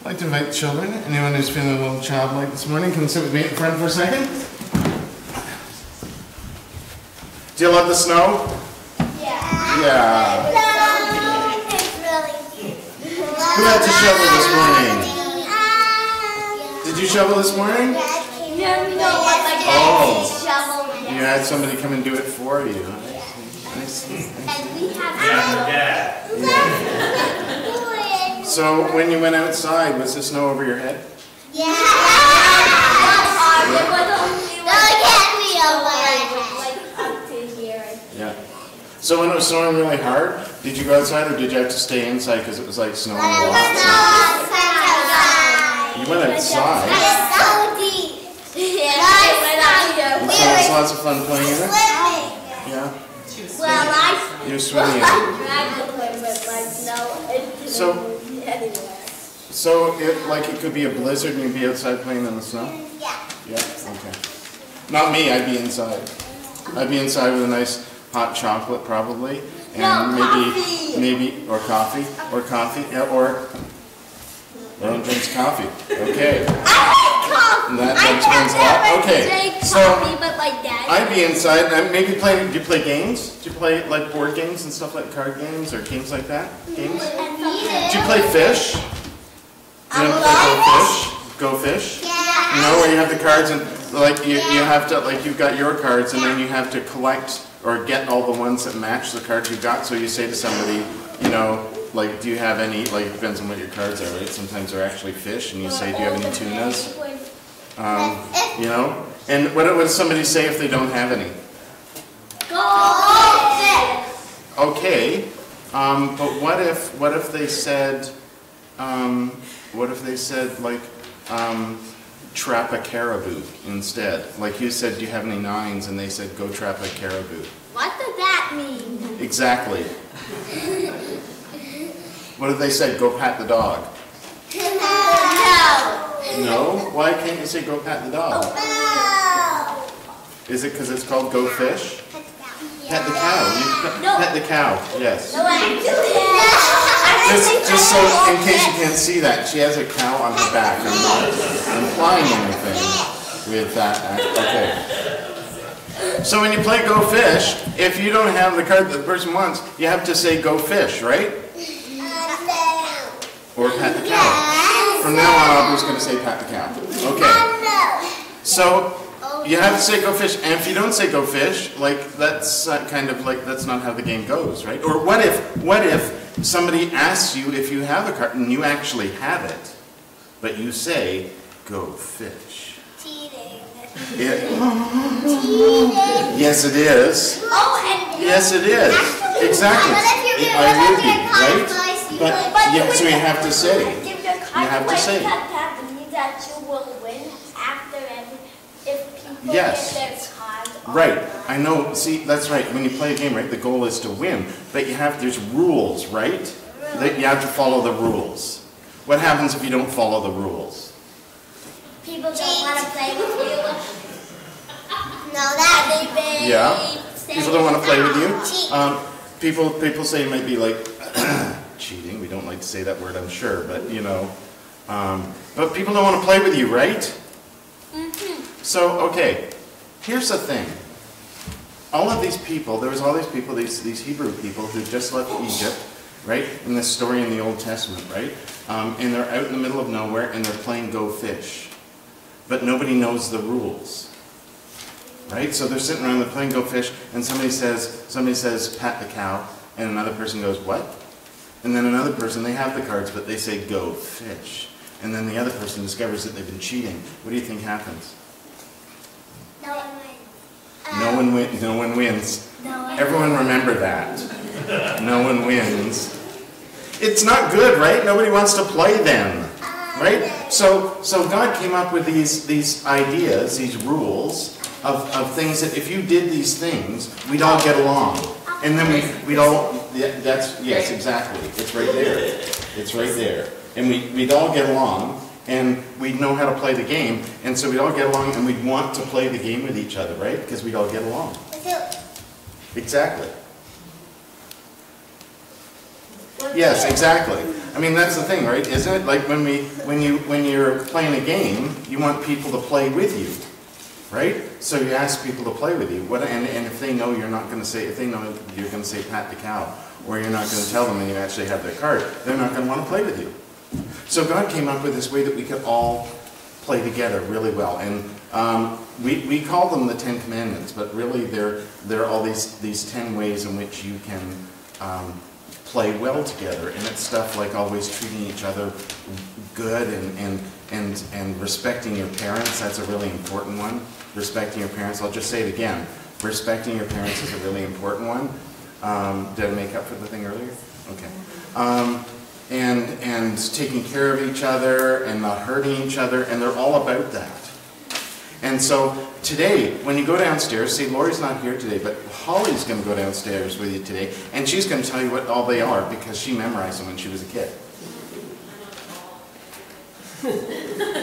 I'd like to invite children. Anyone who's feeling a little childlike this morning can sit with me in front for a second. Do you love the snow? Yeah. Yeah. It's really cute. Who had to shovel this morning? Did you shovel this morning? No, but my dad shoveled. You had somebody come and do it for you. I see. And we have So when you went outside, was the snow over your head? Yeah. Yeah. So when it was snowing really hard, did you go outside or did you have to stay inside because it was like snowing a lot? You went outside. It's so deep. And so it was lots of fun playing in it? Yeah. You're swimming in it. So it could be a blizzard and you'd be outside playing in the snow? Yeah. Yeah, okay. Not me, I'd be inside. I'd be inside with a nice hot chocolate probably. And or coffee. Everyone drinks coffee. Okay. And that explains a lot. Okay. So I'd be inside and maybe do you play games? Do you play like board games and stuff like card games or games like that? Games? Do you play fish? Do you play Go Fish? Yeah. You know where you have the cards and like you have to you've got your cards and then you have to collect or get all the ones that match the cards you've got. So you say to somebody, you know, like, do you have any, like, it depends on what your cards are, right? Sometimes they're actually fish, and you say, do you have any tunas? You know? And what does somebody say if they don't have any? Okay. But what if they said, like, trap a caribou instead? Like you said, do you have any nines? And they said, go trap a caribou. What does that mean? Exactly. What did they say? Go pat the dog. No. No? Why can't you say go pat the dog? No. Is it because it's called go fish? Pet the cow. Pet the cow. Yes. Just so in case you can't see that, she has a cow on her back. I'm not implying anything with that act. Okay. So when you play Go Fish, if you don't have the card that the person wants, you have to say Go Fish, right? Or Pat the Cow. From now on, I'm just going to say Pat the Cow. Okay. So you have to say Go Fish, and if you don't say Go Fish, like that's kind of like that's not how the game goes, right? Or what if somebody asks you if you have a card and you actually have it, but you say Go Fish? Yes, it is. Yes, it is. Exactly. I would be, right? But yeah, so you have to say. You have to say. Yes. Right. I know. See, that's right. When you play a game, right, the goal is to win. But there's rules, right? That you have to follow the rules. What happens if you don't follow the rules? People don't want to play with you. No, that yeah. People don't want to play with you. People say it might be like cheating. We don't like to say that word, I'm sure, but you know. But people don't want to play with you, right? So okay, here's the thing. All of these people, there was all these people, these Hebrew people who just left Egypt, right? In this story in the Old Testament, right? And they're out in the middle of nowhere and they're playing Go Fish. But nobody knows the rules, right? So they're sitting around, they're playing Go Fish, and somebody says, pat the cow, and another person goes, what? And then another person, they have the cards, but they say Go Fish. And then the other person discovers that they've been cheating. What do you think happens? No one wins. No one wins. Everyone remember that. No one wins. It's not good, right? Nobody wants to play then. Right? So God came up with these ideas, these rules of things that if you did these things, we'd all get along. And then we'd all, yes, exactly. It's right there. It's right there. And we'd all get along, and we'd know how to play the game, and so we'd all get along, and we'd want to play the game with each other, right? Because we'd all get along. Exactly. Yes, exactly. I mean, that's the thing, right? Isn't it? Like when you're playing a game, you want people to play with you, right? So you ask people to play with you. And if they know you're not going to say, if they know you're going to say pat the cow, or you're not going to tell them and you actually have their card, they're not going to want to play with you. So God came up with this way that we could all play together really well. And we call them the 10 Commandments, but really they're all these 10 ways in which you can play well together. And it's stuff like always treating each other good and respecting your parents. That's a really important one. Respecting your parents. I'll just say it again. Respecting your parents is a really important one. Did I make up for the thing earlier? Okay. And taking care of each other and not hurting each other, and they're all about that. And so today, when you go downstairs, see, Lori's not here today, but Holly's going to go downstairs with you today, and she's going to tell you what all they are because she memorized them when she was a kid.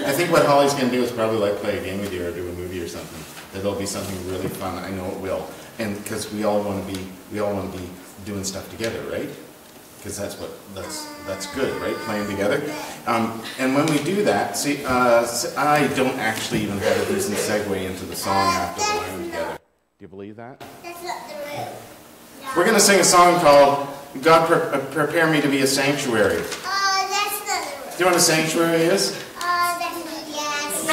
I think what Holly's going to do is probably like play a game with you or do a movie or something. That'll be something really fun. I know it will, and because we all want to be doing stuff together, right? Because that's good, right? Playing together. And when we do that, see, I don't actually even have a decent segue into the song after the line together. Do you believe that? That's not the room. We're going to sing a song called God Prepare Me to Be a Sanctuary. That's not the room. Do you know what a sanctuary is? Yes.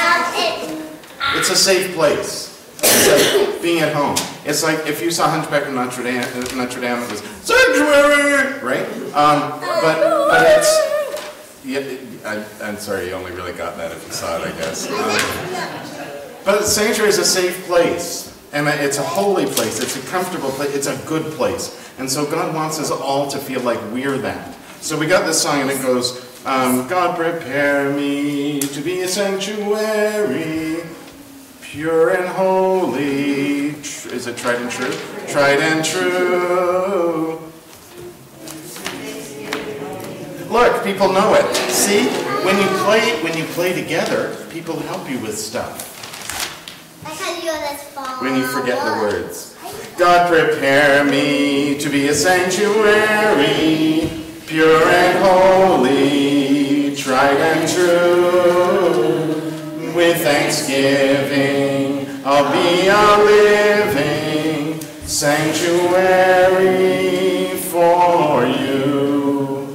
It's a safe place. It's like being at home. It's like if you saw Hunchback of Notre Dame, it was sanctuary, right? But it's, yeah, I'm sorry, you only really got that if you saw it, I guess. But sanctuary is a safe place, and it's a holy place. It's a comfortable place. It's a good place, and so God wants us all to feel like we're that. So we got this song, and it goes, God prepare me to be a sanctuary, pure and holy. Is it tried and true? Tried and true. Look, people know it. See, when you play together, people help you with stuff. When you forget the words. God prepare me to be a sanctuary, pure and holy, tried and true. With thanksgiving, I'll be a living sanctuary for you.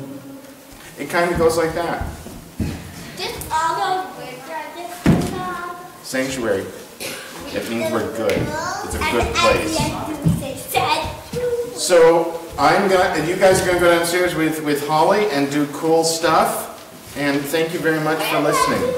It kind of goes like that. Just all those words are just sanctuary. It means we're good. It's a good place. So you guys are gonna go downstairs with Holly and do cool stuff. And thank you very much for listening.